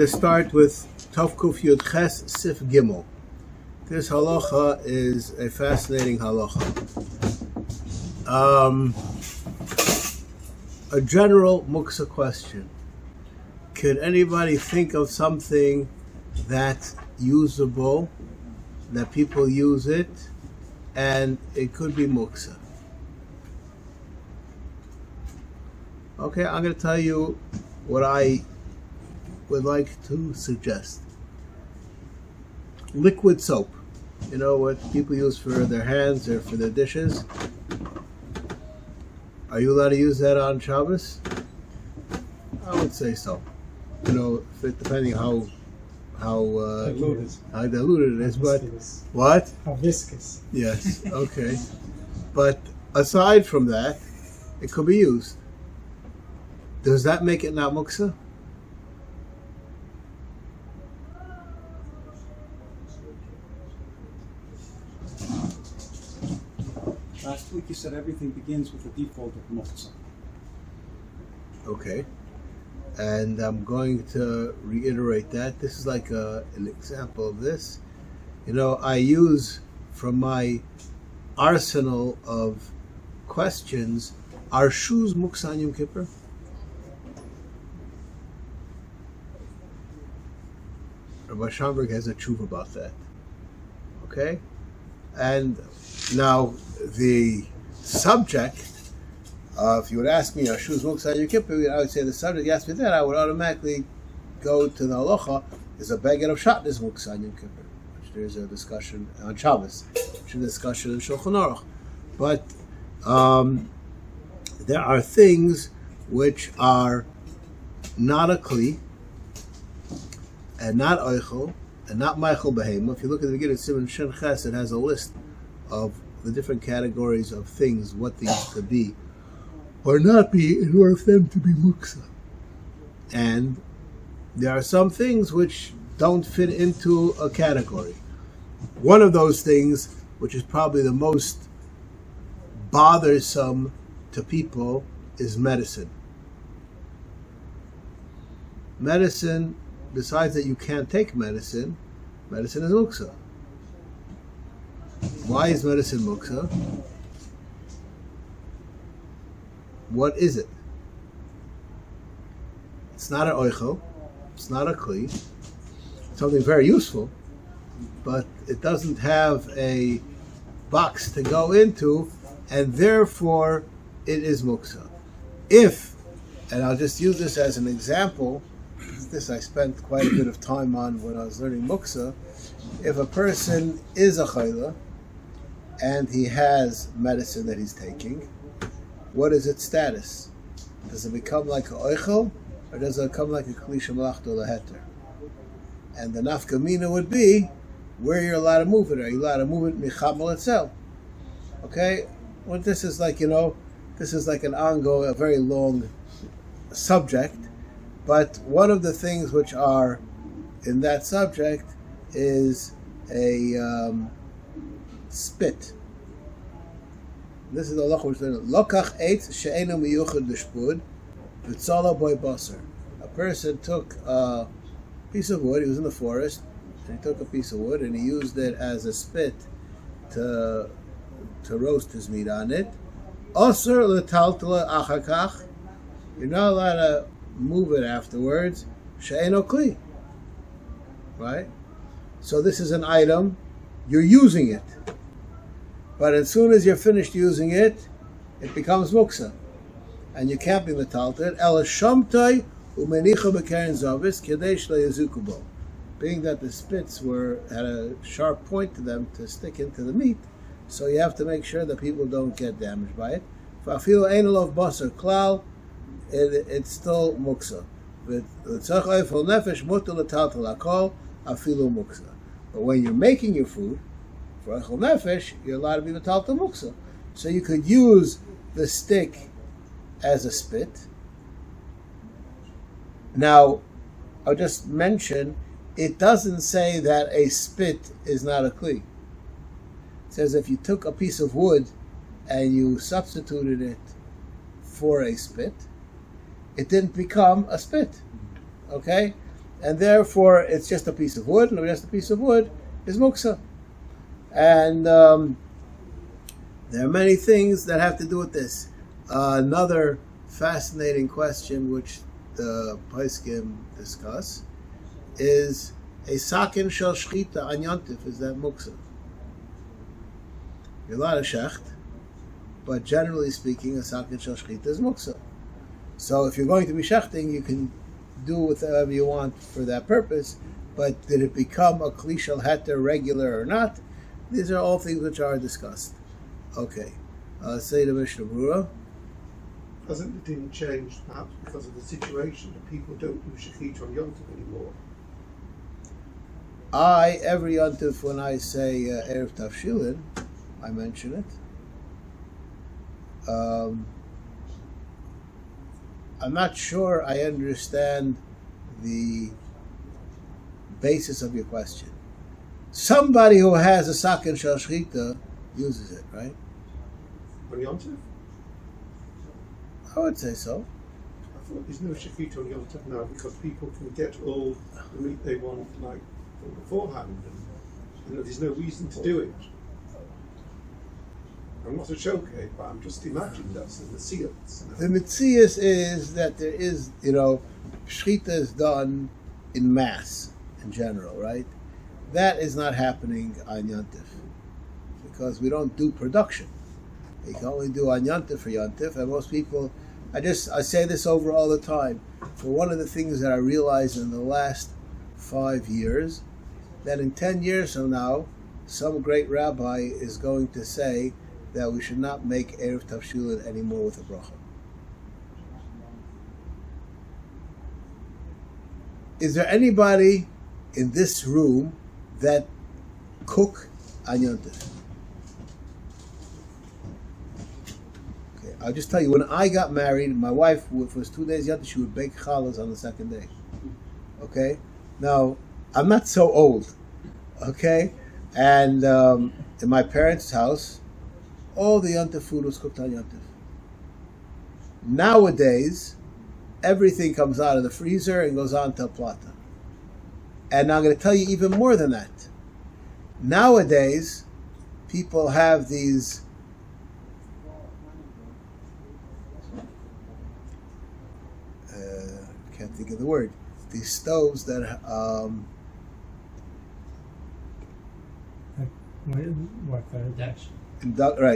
to start with Tov Kuf Yud Ches Sif Gimel. This halacha is a fascinating halacha. A general muksa question. Could anybody think of something that's usable, that people use it, and it could be muksa? Okay, I'm going to tell you what I would like to suggest. Liquid soap. You know what people use for their hands or for their dishes? Are you allowed to use that on Shabbos? I would say so. You know, depending how diluted it is, but what? How viscous. Yes, okay. But aside from that, it could be used. Does that make it not muksa? Last week you said everything begins with the default of muksa. Okay. And I'm going to reiterate that. This is like an example of this. You know, I use from my arsenal of questions, are shoes muksa on Yom Kippur? Rabbi Schomburg has a truth about that. Okay? And now the subject, if you would ask me, are shoes muksa on Yom Kippur, I would say the subject, you asked me that, I would automatically go to the halacha, is a beged of shatnez muksa on Yom Kippur, which there's a discussion on Shabbos, which is a discussion in Shulchan Aruch. But there are things which are not a kli, and not oichel, and not meichel behema. If you look at the beginning of Siman Shin Ches, it has a list of the different categories of things, what these could be or not be, in order for them to be muksa. And there are some things which don't fit into a category. One of those things, which is probably the most bothersome to people, is medicine. Medicine, besides that you can't take medicine, medicine is muksa. Why is medicine muksa? What is it? It's not an oichel, it's not a kli, it's something very useful, but it doesn't have a box to go into, and therefore it is muksa. If, and I'll just use this as an example, this I spent quite a bit of time on when I was learning muksa. If a person is a chayla and he has medicine that he's taking, what is its status? Does it become like a oichel, or does it become like a kli shemalachto leheter? And the nafkamina would be where you're allowed to move it. Are you allowed to move it michamel itself? Okay, well, this is like, this is like an ongoing, a very long subject. But one of the things which are in that subject is a spit. This is the halacha which is lokach eitz she'eino miyuchad l'shpud v'tzala boy basar. A person took a piece of wood. He was in the forest, and he took a piece of wood and he used it as a spit to roast his meat on it. Osur l'taltala achakach. You're not allowed to move it afterwards. She'eino kli. Right? So this is an item, you're using it. But as soon as you're finished using it, it becomes muksa. And you can't be metalted. Ela shamtai umenicha b'keren zavis kedei shlo yazuku bo. Being that the spits had a sharp point to them to stick into the meat, so you have to make sure that people don't get damaged by it. Fa'afilu ein lov basar klal, it's still muksa. But when you're making your food, for echel nefesh, you're allowed to be metal to muksa. So you could use the stick as a spit. Now, I'll just mention, it doesn't say that a spit is not a kli. It says if you took a piece of wood and you substituted it for a spit, it didn't become a spit. Okay? and therefore it's just a piece of wood, and just a piece of wood is muksa. And there are many things that have to do with this. Another fascinating question which the Paiskim discuss is a sakin shel shchita an yontif, is that muksa? You're allowed to shecht, but generally speaking, a sakin shel shchita is muksa. So if you're going to be shechting, you can do whatever you want for that purpose, but did it become a kli shel heter regular or not? These are all things which are discussed. Okay, say the Mishnah Berurah. Hasn't it didn't change perhaps because of the situation that people don't do shechita on Yom Tov anymore? Every yontif, when I say Erev Tavshilin, I mention it. I'm not sure I understand the basis of your question. Somebody who has a sakin shel shchita uses it, right? On Yom Tov? I would say so. I thought there's no shechita on Yom Tov now because people can get all the meat they want like from beforehand, and there's no reason to do it. I'm not a showcase, but I'm just imagining that's in the seals. The mitzias is that there is, shchita is done in mass in general, right? That is not happening on Yontif because we don't do production. You can only do on Yontif for Yontif, and most people, I say this over all the time. For one of the things that I realized in the last 5 years, that in 10 years from now, some great rabbi is going to say that we should not make Erev Tavshilin anymore with a bracha. Is there anybody in this room that cook on Yom Tov? Okay, I'll just tell you, when I got married, my wife, for 2 days Yom Tov, she would bake challahs on the second day. Okay? Now, I'm not so old. Okay? And in my parents' house, all the Yom Tov food was cooked on Yom Tov. Nowadays, everything comes out of the freezer and goes on to a plata. And I'm going to tell you even more than that. Nowadays, people have these can't think of the word. These stoves that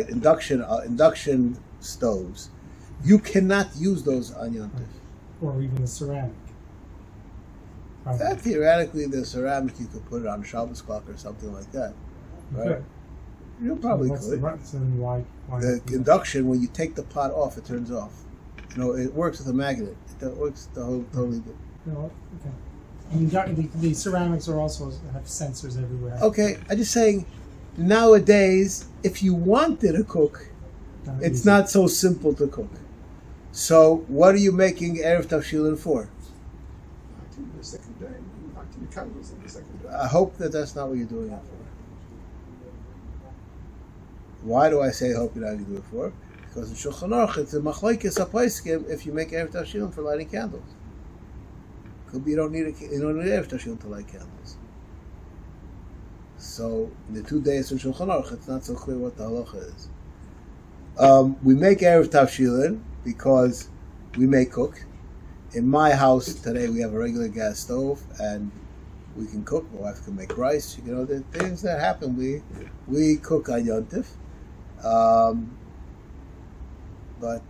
induction stoves. You cannot use those on Yom Tov. Or even the ceramic. That theoretically, the ceramic, you could put it on a Shabbos clock or something like that, right? Okay. You probably What's could. Why The induction, when you take the pot off, it turns off. It works with a magnet. It works totally good. No, okay. I mean, the ceramics are also have sensors everywhere. Okay, I'm just saying, nowadays, if you wanted to cook, it's not so simple to cook. So, what are you making Erev Tavshilin for? Lighting the second day, lighting the candles on the second day. I hope that's not what you're doing it for. Why do I say hope you're not going to do it for? Because in Shulchan Aruch, it's a machlokes hapaiskim if you make Erev Tavshilin for lighting candles. Could be you don't need Erev Tavshilin to light candles. So, in the 2 days in Shulchan Aruch, it's not so clear what the halacha is. We make Erev Tavshilin because we may cook. In my house today, we have a regular gas stove, and we can cook. My wife can make rice. The things that happen. We cook on Yom Tov. But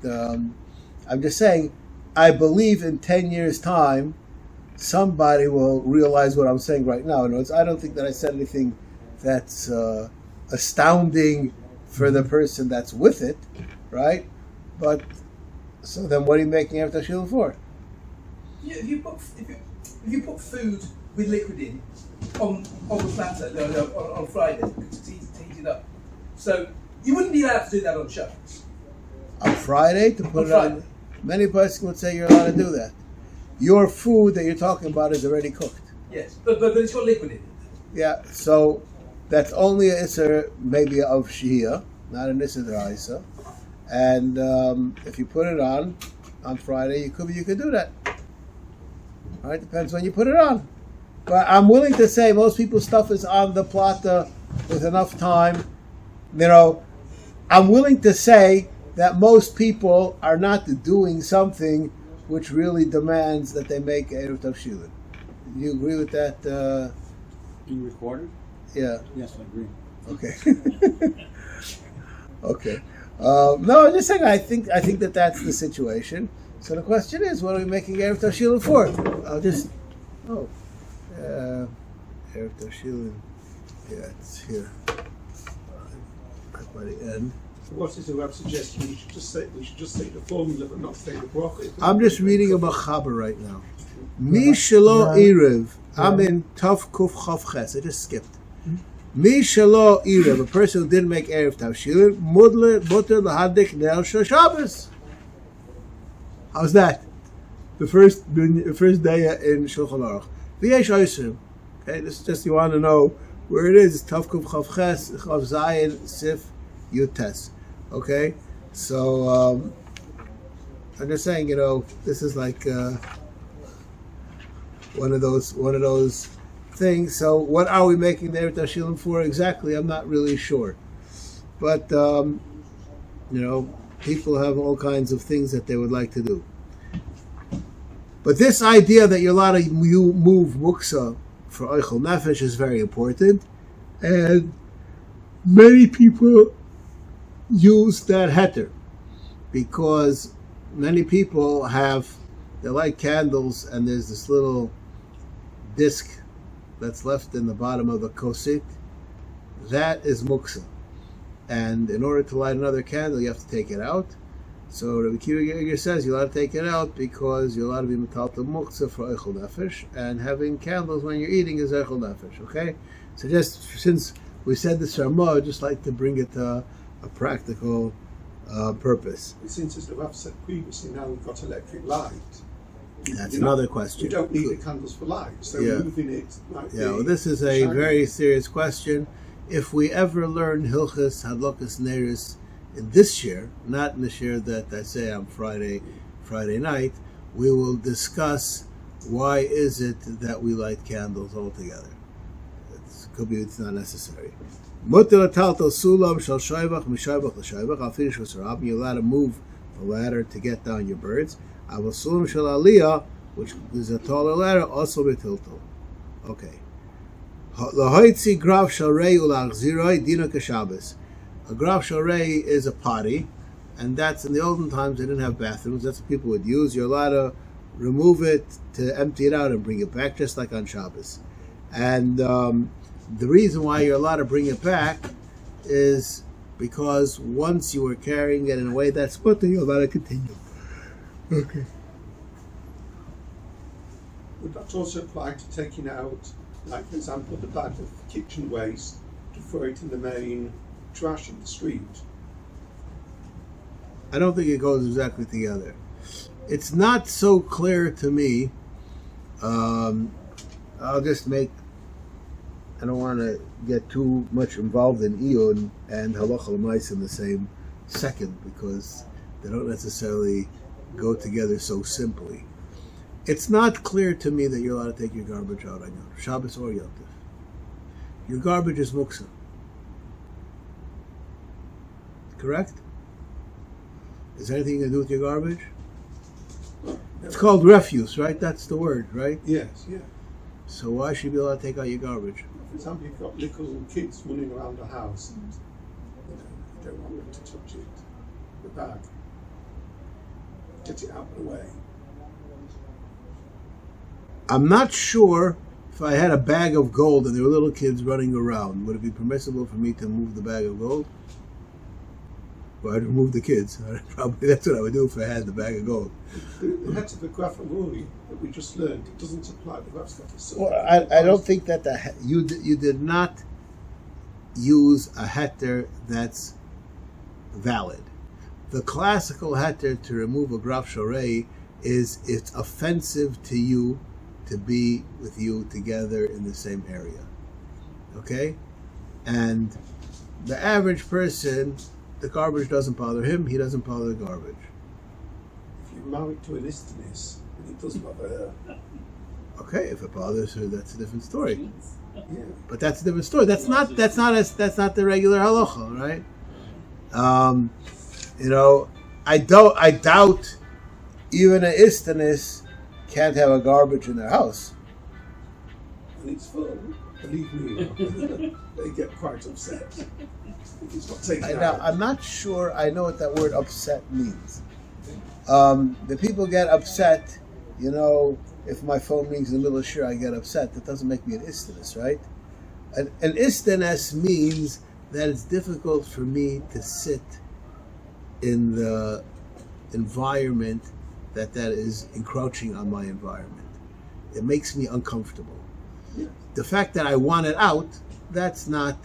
I'm just saying, I believe in 10 years' time, somebody will realize what I'm saying right now. I don't think that I said anything that's astounding for the person that's with it, right? But so then, what are you making Erev Tavshilin for? Yeah, if you put food with liquid in on the platter on Friday to heat it up, so you wouldn't be allowed to do that on Shabbos. On Friday to put On it Friday. on. Many persons would say you're allowed to do that. Your food that you're talking about is already cooked. Yes, but it's got liquid in it. Yeah, so that's only a Isser maybe of Shia, not an Isser D'Oraisa. And if you put it on Friday, you could do that. All right, depends when you put it on. But I'm willing to say most people's stuff is on the plata with enough time. You know, I'm willing to say that most people are not doing something which really demands that they make Erev Tavshilin. Do you agree with that? Being recorded? Yeah. Yes, I agree. Okay. Okay. No, I'm just saying. I think that that's the situation. So the question is, what are we making Erev Tavshilin for? I'll just. Oh. Erev Tavshilin. Yeah, it's here. Right by the end. What is the Rav suggesting? We should just say the formula, but not say the bracha. I'm just reading a Machaber right now. Mi shelo irev. I'm in Tov Kuf Chav Ches. I just skipped. Mi shelo irev. A person who didn't make Erev Tavshilin. Mutter lahadik neil shel Shabbos. How's that? The first day in Shulchan Aruch. V'yesh oisrim. Okay, this is just you want to know where it is. It's Tov Kuf Chav Ches. Chav Zayin Sif Yutes. Okay, so I'm just saying, you know, this is like one of those things. So, what are we making the Erev Tavshilin for exactly? I'm not really sure, but you know, people have all kinds of things that they would like to do. But this idea that you're allowed to move muksa for oichel nefesh is very important, and many people use that heter because many people they light candles and there's this little disc that's left in the bottom of the kosit. That is muksa, and in order to light another candle you have to take it out. So Rabbi Kiva says you're allowed to take it out because you're allowed to be metal to muksa for eichel nefesh, and having candles when you're eating is eichel nefesh. Okay, so just since we said this Ramah, I'd just like to bring it to a practical purpose. Since, as the Rav said previously, now we've got electric light. That's another question. We don't need the candles for light, so moving it like well, this is a very serious question. If we ever learn Hilchos Hadlokas Neiros in this year, not in the year that I say on Friday night, we will discuss why is it that we light candles altogether. Could be it's not necessary. I'll finish with Sarab. You're allowed to move the ladder to get down your birds. Sulam shel aliyah, which is a taller ladder, also betilto. Okay. Lahoitzi graf shel rei ulachziroi dina kashabes. A graf shel rei is a potty, and that's in the olden times they didn't have bathrooms. That's what people would use. You're allowed to remove it, to empty it out, and bring it back, just like on Shabbos. And the reason why you're allowed to bring it back is because once you were carrying it in a way that's mutter, you're allowed to continue. Okay. Would that also apply to taking out, like for example, the bag of kitchen waste to throw it in the main trash in the street? I don't think it goes exactly together. It's not so clear to me. I'll just I don't want to get too much involved in Iyun and Halacha L'Mais in the same second because they don't necessarily go together so simply. It's not clear to me that you're allowed to take your garbage out on Yom Shabbos or Yom Tov. Your garbage is muksa. Correct? Is there anything you can do with your garbage? It's called refuse, right? That's the word, right? Yes, yeah. So why should you be allowed to take out your garbage? For example, you've got little kids running around the house and you don't want them to touch it. The bag. Get it out of the way. I'm not sure if I had a bag of gold and there were little kids running around, would it be permissible for me to move the bag of gold? Well, I'd remove the kids. Probably that's what I would do if I had the bag of gold. The head of the Rav Avrohom that we just learned, it doesn't apply. The Rav's got a certain. Well, I don't think that you did not use a heter that's valid. The classical heter to remove a graf shorei is it's offensive to you to be with you together in the same area. Okay? And the average person, the garbage doesn't bother him, he doesn't bother the garbage. If you're married to a listeness, and it does bother her. Okay, if it bothers her, that's a different story. Yeah. But that's a different story. That's not the regular halacha, right? I doubt even an istanis can't have a garbage in their house. And it's full. Believe me, they get quite upset if it's not taken out. I'm not sure I know what that word upset means. The people get upset, if my phone rings in the middle of shir, I get upset. That doesn't make me an istanis, right? An istanis means that it's difficult for me to sit in the environment that is encroaching on my environment. It makes me uncomfortable. Yeah. The fact that I want it out, that's not,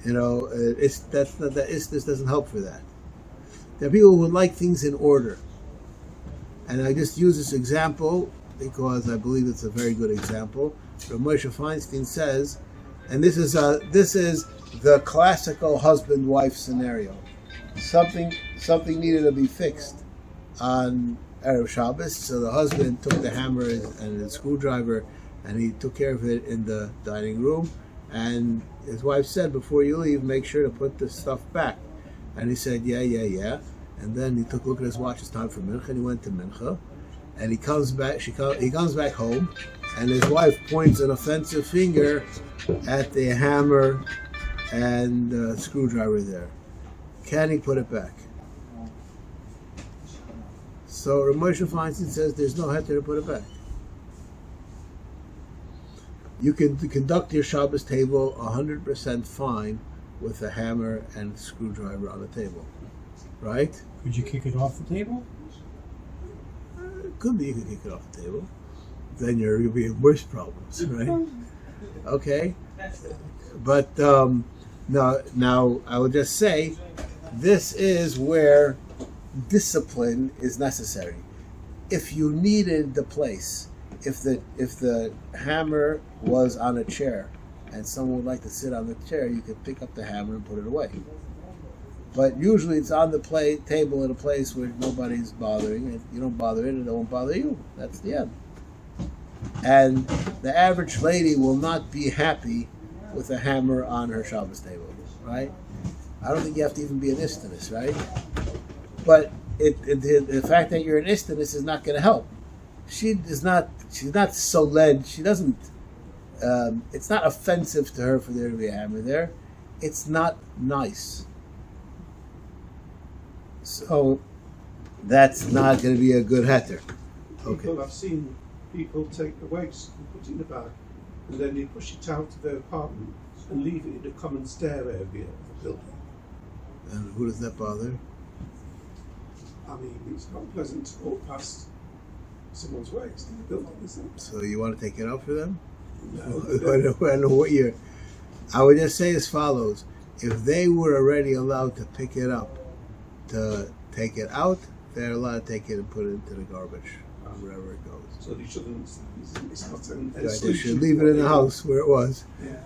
this doesn't help for that. There are people who like things in order. And I just use this example because I believe it's a very good example. Rav Moshe Feinstein says, and this is the classical husband-wife scenario. Something needed to be fixed on Erev Shabbos, so the husband took the hammer and the screwdriver and he took care of it in the dining room, and his wife said, before you leave, make sure to put the stuff back. And he said, yeah. And then he took a look at his watch, it's time for mincha, and he went to mincha, and he comes back home, and his wife points an offensive finger at the hammer and the screwdriver there. Can he put it back? So Rav Moshe Feinstein says there's no heter to put it back. You can conduct your Shabbos table 100% fine with a hammer and screwdriver on the table, right? Could you kick it off the table? It could be you could kick it off the table. Then you'll be in worse problems, right? Okay, but now I will just say, this is where discipline is necessary. If you needed the place, if the hammer was on a chair and someone would like to sit on the chair, you could pick up the hammer and put it away. But usually it's on the table in a place where nobody's bothering it. You don't bother it, it won't bother you. That's the end. And the average lady will not be happy with a hammer on her Shabbos table, right? I don't think you have to even be an istanis, right? But the fact that you're an istanis is not going to help. She's not so led. She doesn't. It's not offensive to her for there to be a hammer there. It's not nice. So that's not going to be a good heter. Okay. I've seen people take the waste and put it in a bag, and then they push it out of their apartment and leave it in the common stair area of the building. And who does that bother? I mean, it's not pleasant to walk past someone's waste in the building, is it? So you want to take it out for them? No. I don't know what you're. I would just say as follows: if they were already allowed to pick it up, to take it out, they're allowed to take it and put it into the garbage, wherever it goes. So they shouldn't. It's not an Right, they should leave it in the house where it was. Yeah.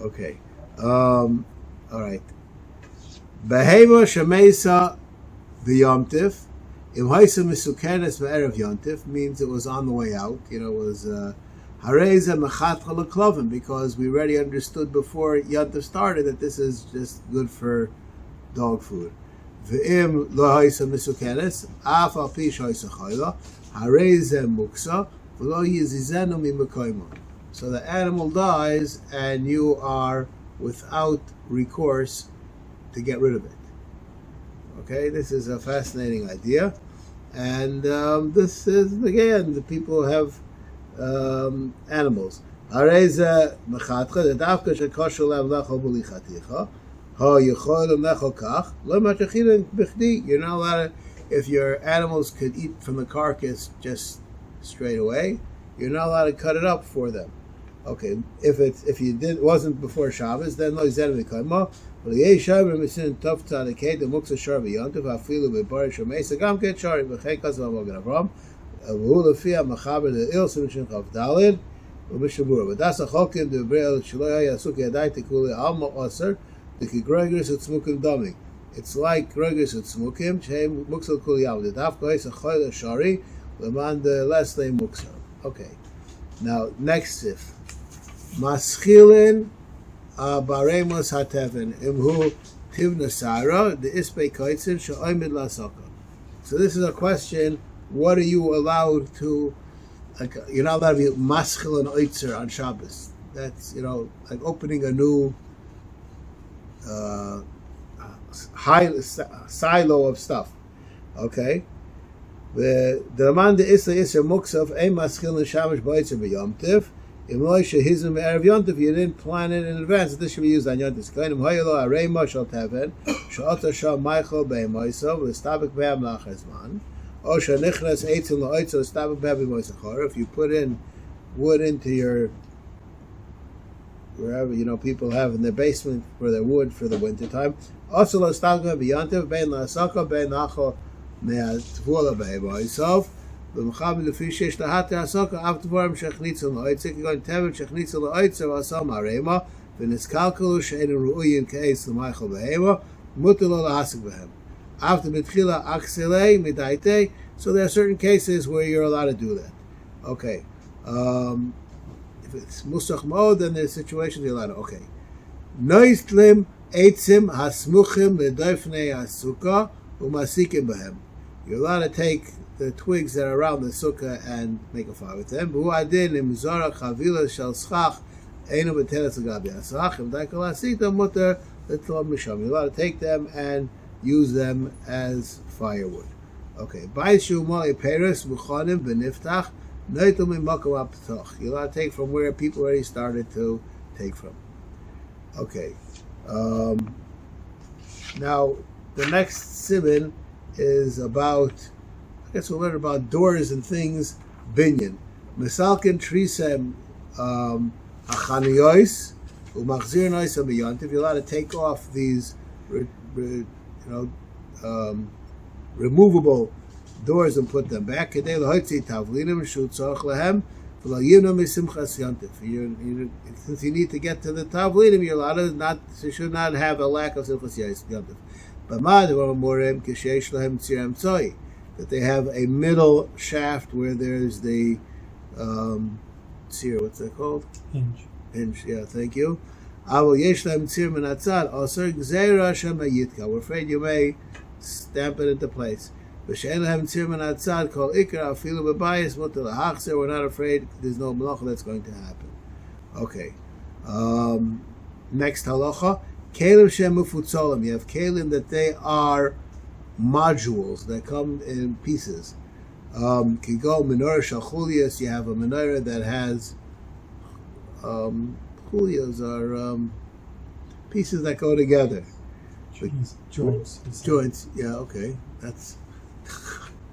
Okay. All right. Behema shemesa v'yomtiv. Im haisa misukenes ve'erev yomtiv means it was on the way out. It was hareza mechatcha leklovim, because we already understood before yomtiv started that this is just good for dog food. Ve'im lo haisa misukenes af al pi shaisa chayla hareza muksa v'lo yizizenu mimekoymo. So the animal dies, and you are without recourse to get rid of it. Okay, this is a fascinating idea, and this is, again, the people have animals. You're not allowed to, if your animals could eat from the carcass just straight away, you're not allowed to cut it up for them. Okay, if wasn't before Shabbos, then lo yizenu mikaymo. But the Shabbos misin tov tzadikei the muksa shar v'yontiv afilu bebar shomesa gam ket shari v'chekas v'amogen Avram v'hu lefi ha'machaber the il simishin chav dalid u'Mishnah Berurah. But that's a chokim the brei shelo yasuk yadai tekuli alma oser the kigregris u'tzmukim dami. It's like gregris u'tzmukim shehem muksa kuli yam the dafka is a choyle shari leman the less they muksa. Okay. Now, next sif. Maschilin baremos hateven imhu tivna sara the ispe koitzin she'oimid lasaka. So this is a question: what are you allowed to? Like, you're not allowed to be maschil and oitzer on Shabbos. That's like opening a new silo of stuff. Okay. The demand is a muksav a maschil and Shabbos boitzer b'yom tiv. If you didn't plan it in advance, this should be used on Yom Tov. Kainim hayelo arei shel teven she'ota shal Michael be'moisav v'stabek be'am lachazman. Or shenichnas eitzim la'oitzo stabek be'am b'moisachor. If you put in wood into your wherever people have in their basement for their wood for the winter time. Also lo stabek be'yom tov bein la'asaka bein nacho me'atvula be'moisav. You're going to take so there are certain cases where you're allowed to do that. Okay. If it's musach mode, then there's situations you're allowed to. Okay. Noislim eitzim hasmuchim ledofnei hasukkah umasikim behem. You're allowed to take the twigs that are around the sukkah and make a fire with them. You're allowed to take them and use them as firewood. Okay. You're allowed to take from where people already started to take from. Okay. Now, the next siman is about, I guess we'll learn about doors and things, binyan. Misalkin trisem achaniyos umachzir noisem b'yontiv. You're allowed to take off these, removable doors and put them back. Kedei lahotzi tavlinim shutzorch lehem v'lo yivno misimchas yontiv. Since you need to get to the tavlinim, you're allowed to you should not have a lack of simchas yontiv. That they have a middle shaft where there's the what's that called? Hinge, yeah, thank you. We're afraid you may stamp it into place. We're not afraid there's no malacha that's going to happen. Okay. Next halacha. Kelim shem mufutzolim. You have kelim that they are modules that come in pieces. Kigo menorah shel chulias. You have a menorah that has chulias are pieces that go together. Joints. Yeah. Okay. That's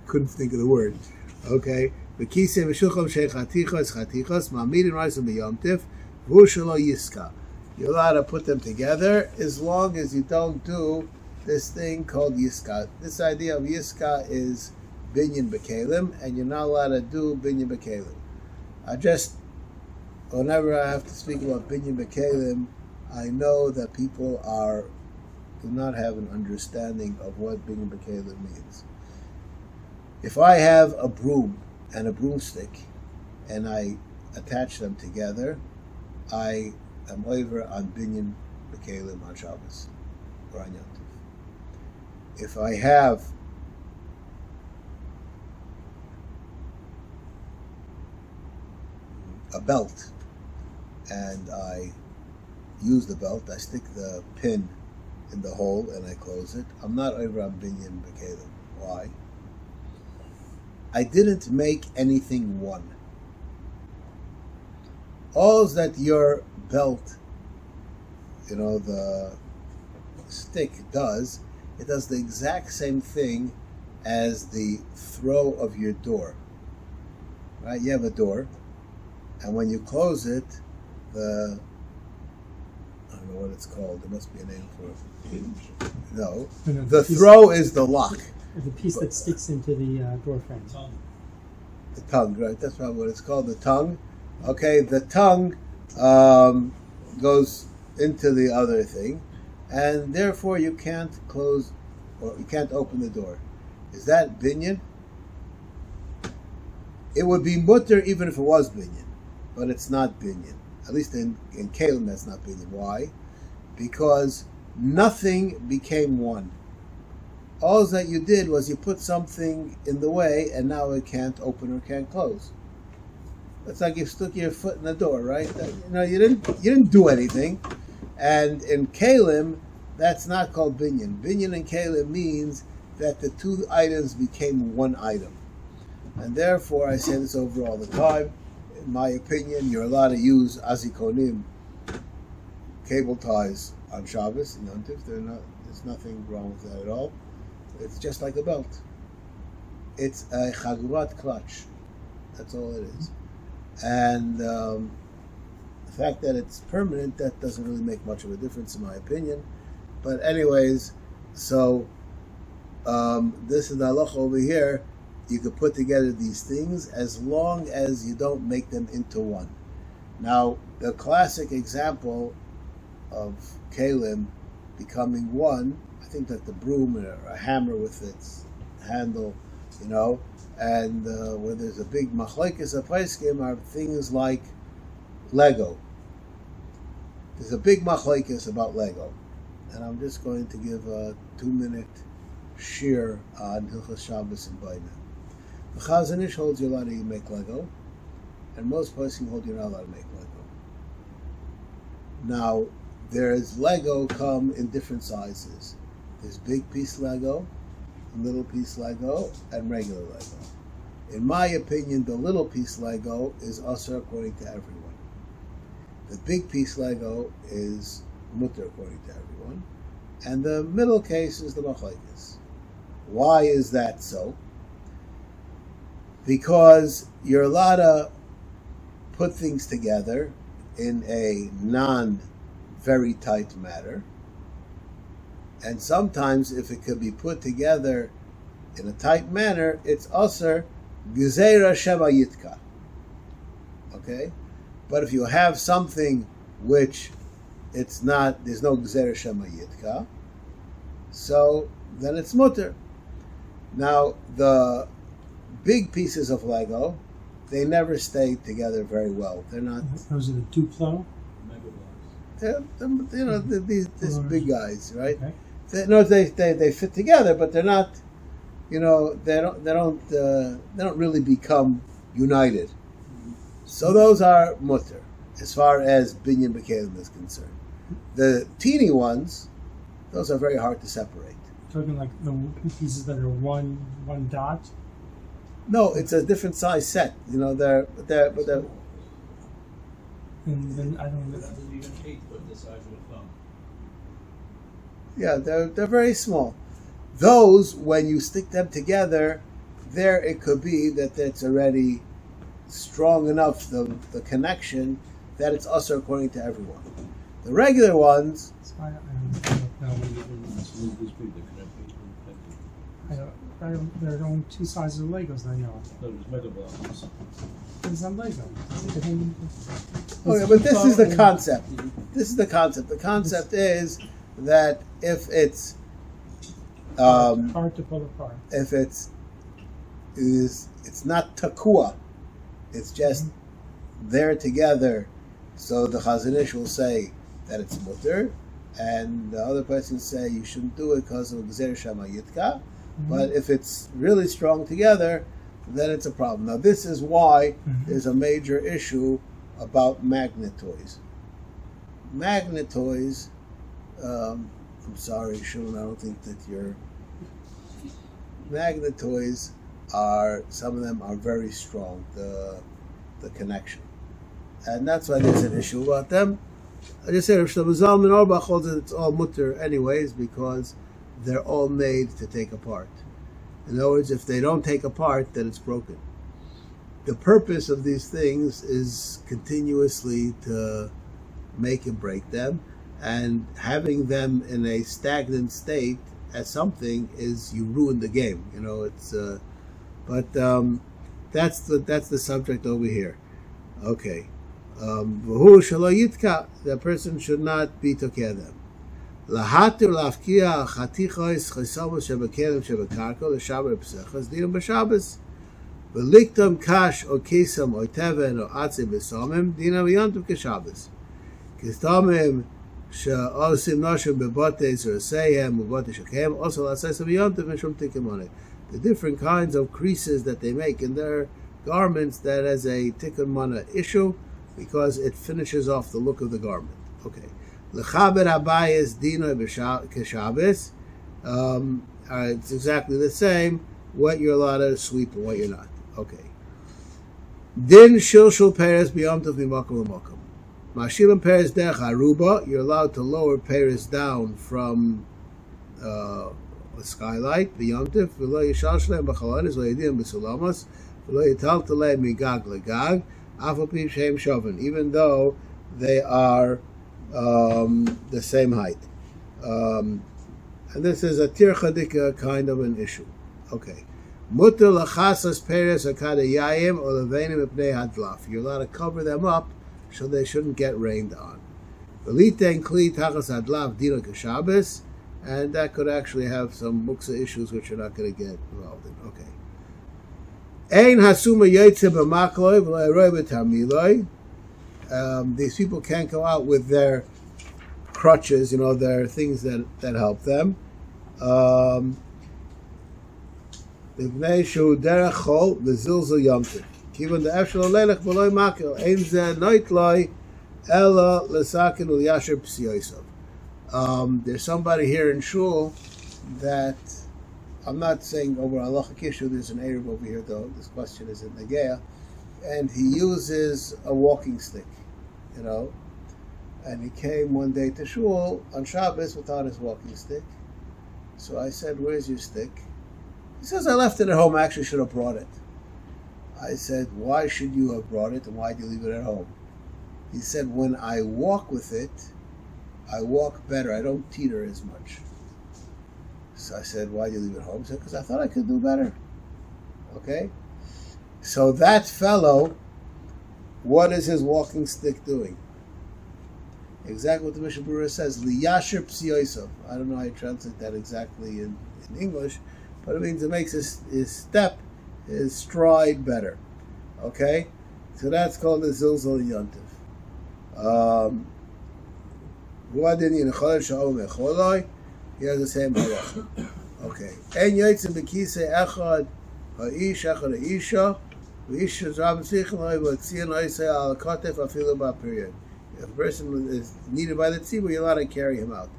couldn't think of the word. Okay. V'kisei v'shulchan shechatichos chatichos ma'amidin ra'isum b'yom tiv v'hu shelo yiska. You're allowed to put them together as long as you don't do this thing called yiska. This idea of yiska is binyan b'kelim, and you're not allowed to do binyan b'kelim. Whenever I have to speak about binyan b'kelim, I know that people do not have an understanding of what binyan b'kelim means. If I have a broom and a broomstick, and I attach them together, I am over on binyan b'kelim on Shabbos or on Yom Tov. If I have a belt and I use the belt, I stick the pin in the hole and I close it, I'm not over on binyan b'kelim. Why? I didn't make anything one. All that your belt, the stick does, it does the exact same thing as the throw of your door. Right? You have a door, and when you close it, I don't know what it's called. There must be a name for it. No. The throw is the lock. The piece that sticks into the door frame. The tongue, right? That's not what it's called. The tongue. Okay, the tongue goes into the other thing, and therefore you can't close or you can't open the door. Is that binyan? It would be mutter even if it was binyan. but it's not binyan. At least in Kalim, that's not binyan. Why? Because nothing became one. All that you did was you put something in the way, and now it can't open or can't close. It's like you stuck your foot in the door, right? You didn't do anything. And in Kalim, that's not called binyan. Binyan in Kalim means that the two items became one item. And therefore, I say this over all the time. In my opinion, you're allowed to use azikonim, cable ties, on Shabbos and Yom Tov. There's nothing wrong with that at all. It's just like a belt. It's a chagurat clutch. That's all it is. And the fact that it's permanent, that doesn't really make much of a difference in my opinion. But anyways, so this is the halacha over here. You could put together these things as long as you don't make them into one. Now, the classic example of kalim becoming one, I think that the broom or a hammer with its handle, and where there's a big machlekes of paiskim are things like Lego. There's a big machlekes about Lego, and I'm just going to give a 2-minute shir on Hilchos Shabbos and Baina. The Chazon Ish holds you're allowed to make Lego, and most paiskim hold you're not allowed to make Lego. Now, there's Lego come in different sizes. There's big piece Lego, little piece Lego, and regular Lego. In my opinion, the little piece Lego is asur according to everyone. The big piece Lego is mutter according to everyone. And the middle case is the machlekes. Why is that so? Because you're allowed to put things together in a non-very tight manner. And sometimes, if it could be put together in a tight manner, it's asur gezeira shema yitka. Okay? But if you have something which it's not, there's no gezeira shema yitka, so then it's mutter. Now, the big pieces of Lego, they never stay together very well. They're not. Those are the Duplo. These big guys, right? Okay. They fit together, but they're not. They don't really become united. So those are mutter as far as binyan b'kelim is concerned. The teeny ones, those are very hard to separate. Talking like the pieces that are one dot. No, it's a different size set. They're And then I don't know. Even 8 foot the size of a thumb. Yeah, they're very small. Those, when you stick them together, there it could be that it's already strong enough, the connection, that it's asur according to everyone. The regular ones, I don't. There are only two sizes of Legos I know. There's mega blocks. It's not Lego. okay, but this is the concept. This is the concept. The concept is that if it's hard to pull apart. if it's not takua, it's just there together. So the Chazon Ish will say that it's mutter, and the other person say you shouldn't do it because of gezeira shema yitka. But if it's really strong together, then it's a problem. Now this is why there's a major issue about magnet toys. Magnet toys, I'm sorry, Shulman, I don't think that you're... Magnet toys some of them are very strong, the connection. And that's why there's an issue about them. I just said, Rav Zalman Auerbach holds that it's all mutter anyways, because they're all made to take apart. In other words, if they don't take apart, then it's broken. The purpose of these things is continuously to make and break them, and having them in a stagnant state as something is you ruin the game. That's the subject over here. Okay. The person should not be tokeh them. Lahatir lafkia chatichos chesamos shebekelim shebekarko l'shabbos b'sechas dinam b'shabbos. Veliktam kash or kesam or teven or atze besamim dina v'yantiv keshabes. Kistamim she'osim noshim bebotes or seihem ubotes shakem also l'asayis v'yantiv mishum tikimone. The different kinds of creases that they make in their garments, that as a tikkun mana issue, because it finishes off the look of the garment. Okay. L'chaber habayis dina keshabes. It's exactly the same. What you're allowed to sweep and what you're not. Okay. Din shilshul peres b'yom tov mimakom l'makom. Mashilim peres derech aruba. You're allowed to lower peres down from a skylight b'yom tov. V'lo yishal shleim b'chalonis v'lo yidim b'sulamos v'lo yital talei migag legag afal pi sheim shoven. Even though they are the same height. And this is a tirchadika kind of an issue. Okay. Mutter lachasas peres akadayayim or levenim ipnei hadlaf. You're allowed to cover them up so they shouldn't get rained on. Veliten kli tachas hadlaf dina keshabes, and that could actually have some muksa issues which you're not going to get involved in. Okay. Ein hasuma yotze b'makloi v'lo eroi b'tamiloi. These people can't go out with their crutches, their things that help them. B'vnei shu derech chol v'zilzul Yom Tov. Kivan de'efshel olelech v'loi makel. Ein zeh noitloi ela l'sakin u'yasher p'siyosav. There's somebody here in shul that, I'm not saying over a halachic issue, there's an Arab over here though, this question is in Nageya, and he uses a walking stick, and he came one day to shul on Shabbos without his walking stick. So I said, where's your stick? He says, I left it at home. I actually should have brought it. I said, why should you have brought it and why do you leave it at home? He said, when I walk with it, I walk better. I don't teeter as much. So I said, why do you leave it at home? He said, because I thought I could do better. Okay? So that fellow, what is his walking stick doing? Exactly what the Mishnah Berurah says, liyasher psiyosav. I don't know how you translate that exactly in English, but it means it makes his step, his stride better. Okay? So that's called the zilzal yontiv. He has the same halacha. Okay. En yotzim b'kisei echad ha'ish echad ha'isha v'ish zram tzichin loy v'tzion oisei al kotef afilu ba'period. If a person is needed by the tzibur, you're allowed to carry him out.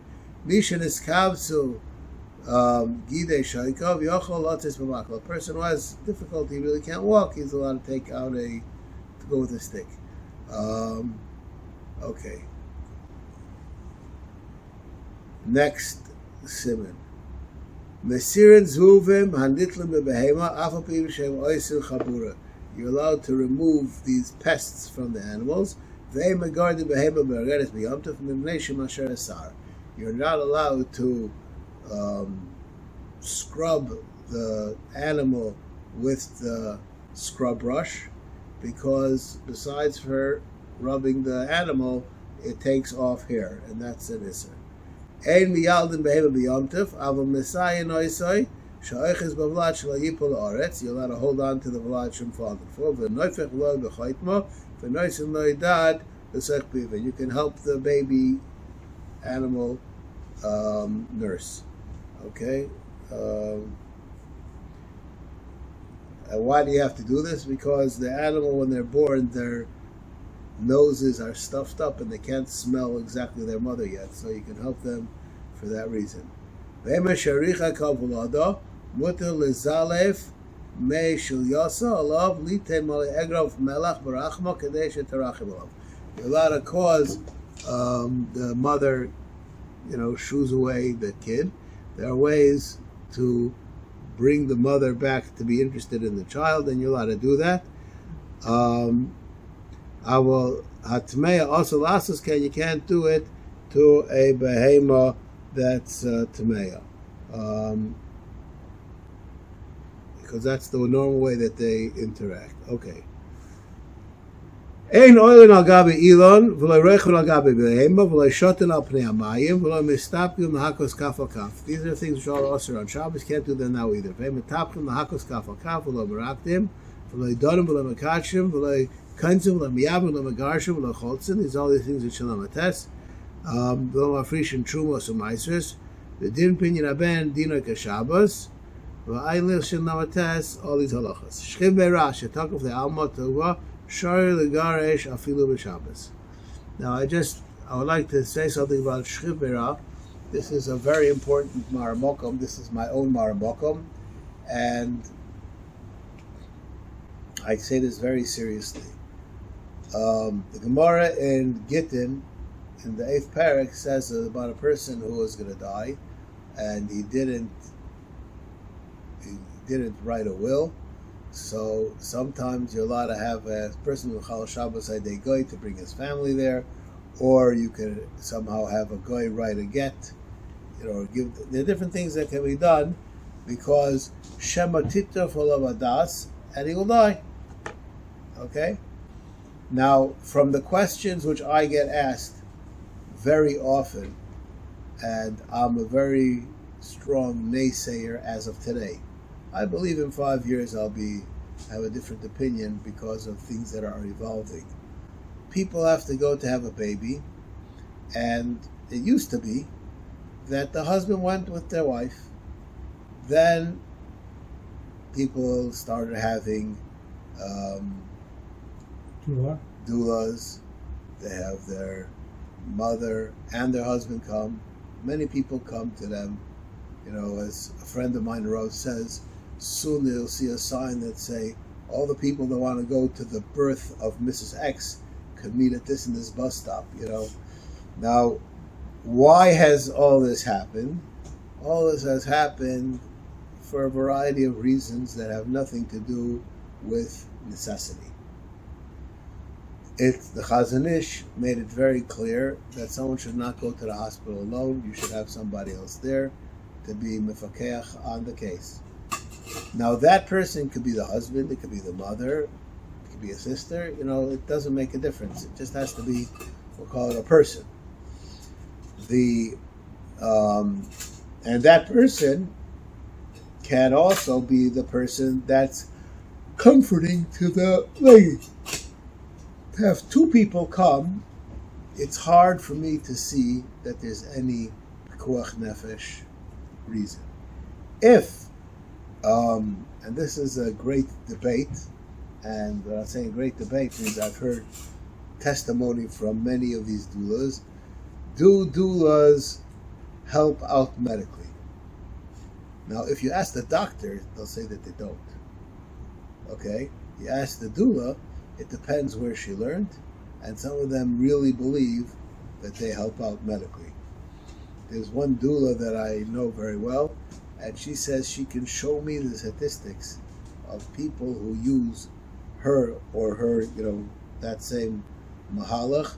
Mishan is kavsu gidei shaykov yochol lotis b'makla. A person who has difficulty, really can't walk, he's allowed to take out to go with a stick. Okay. Next siman. Mesirin zuvim handitlim bebehema afapim shem oisil chabura. You're allowed to remove these pests from the animals. You're not allowed to scrub the animal with the scrub brush, because besides for rubbing the animal, it takes off hair, and that's an issur. You're allowed to hold on to the vlad from falling. You can help the baby animal nurse. Okay? And why do you have to do this? Because the animal, when they're born, their noses are stuffed up and they can't smell exactly their mother yet. So you can help them for that reason. You're allowed to cause the mother, shoos away the kid. There are ways to bring the mother back to be interested in the child, and you're allowed to do that. You can't do it to a behema that's tameya. Because that's the normal way that they interact. Okay. Ein oilin al gabi ilon, v'lo reichon al gabi behema, v'lo shoten al pnei hamayim, v'lo mistapim lahakos kaf al kaf. These are things which are also on Shabbos. Can't do them now either. V'hem metapim lahakos kaf al kaf, v'lo meraktim, v'lo donim v'lo makachim v'lo kanzim v'lo miyavim v'lo magarshim v'lo cholzin. These are all these things which shall not test. V'lo mafrishin trumos u'maisros. The din pinyin aben dino kashabos. V'aylich shel namates. All these halachas. Shchiv beirah shetakuf le'alma tova shari legaresh afilu b'shabos. Now I would like to say something about Shchiv beirah. This is a very important maramokum. This is my own maramokum, and I say this very seriously. The Gemara in Gittin, in the 8th parak, says about a person who was going to die, and he didn't write a will. So sometimes you're allowed to have a person who Chal Shabbos Day Goy to bring his family there, or you could somehow have a Goy write a get. There are different things that can be done, because Shema Tita Folavadas, and he will die. Okay? Now, from the questions which I get asked very often, and I'm a very strong naysayer as of today. I believe in 5 years I'll have a different opinion because of things that are evolving. People have to go to have a baby, and it used to be that the husband went with their wife. Then people started having doulas. They have their mother and their husband come. Many people come to them. As a friend of mine, Rav, says, soon they'll see a sign that say, all the people that want to go to the birth of Mrs. X could meet at this and this bus stop, Now, why has all this happened? All this has happened for a variety of reasons that have nothing to do with necessity. The Chazon Ish made it very clear that someone should not go to the hospital alone. You should have somebody else there to be mefakeach on the case. Now that person could be the husband, it could be the mother, it could be a sister. It doesn't make a difference. It just has to be, we'll call it a person. And that person can also be the person that's comforting to the lady. To have two people come, it's hard for me to see that there's any pikuach nefesh reason. If, and this is a great debate, and when I'm saying great debate means I've heard testimony from many of these doulas. Do doulas help out medically? Now, if you ask the doctor, they'll say that they don't. Okay? You ask the doula, it depends where she learned, and some of them really believe that they help out medically. There's one doula that I know very well, and she says she can show me the statistics of people who use her or her, that same mahalach,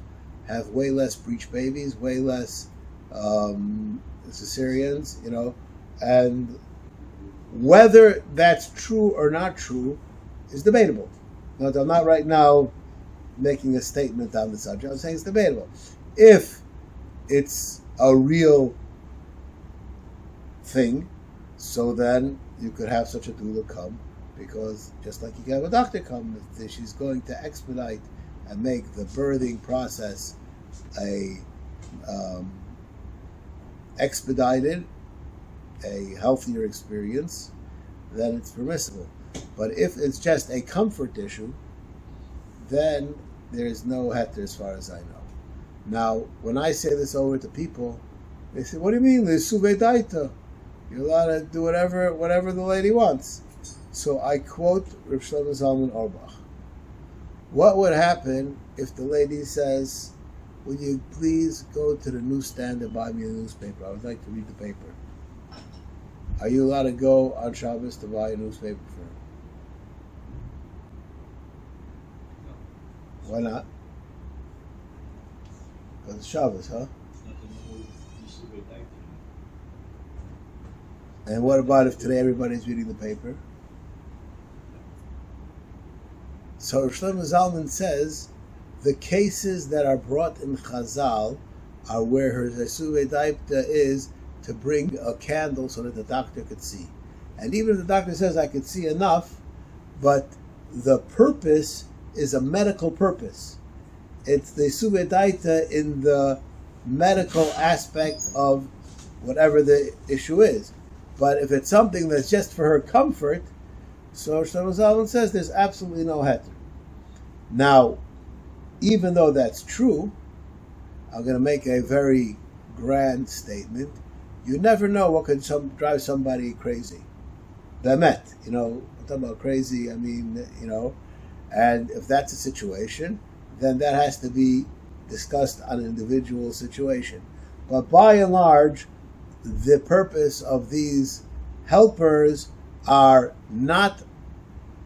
have way less breech babies, way less cesareans, and whether that's true or not true is debatable. Now, I'm not right now making a statement on the subject. I'm saying it's debatable. If it's a real thing, so then you could have such a doula come, because just like you can have a doctor come, if she's going to expedite and make the birthing process expedited, a healthier experience, then it's permissible. But if it's just a comfort issue, then there's no heter as far as I know. Now, when I say this over to people, they say, what do you mean? You're allowed to do whatever the lady wants. So I quote Rav Shlomo Zalman Auerbach. What would happen if the lady says, would you please go to the newsstand and buy me a newspaper? I would like to read the paper. Are you allowed to go on Shabbos to buy a newspaper for her? Why not? Because it's Shabbos, huh? And what about if today everybody's reading the paper? So Rav Shlomo Zalman says the cases that are brought in Chazal are where her Zesuvei Daipta is to bring a candle so that the doctor could see. And even if the doctor says I could see enough, but the purpose is a medical purpose. It's the suvedaita in the medical aspect of whatever the issue is. But if it's something that's just for her comfort, so Shlomo Zalman says there's absolutely no heter. Now, even though that's true, I'm going to make a very grand statement. You never know what could drive somebody crazy. Bemet, I'm talking about crazy, and if that's a situation, then that has to be discussed on an individual situation. But by and large, the purpose of these helpers are not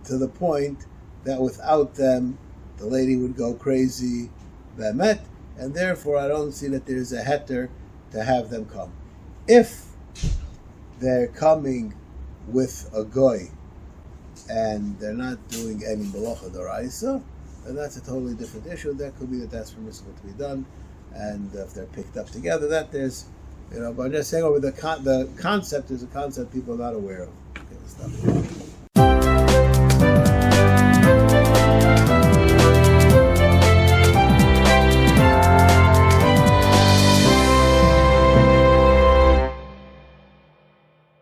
to the point that without them the lady would go crazy, bemet, and therefore I don't see that there's a heter to have them come. If they're coming with a goy and they're not doing any malacha d'oraisa, then that's a totally different issue. That could be that that's permissible to be done, and if they're picked up together, that there's, but I'm just saying over the concept is a concept people are not aware of. Okay, let's stop.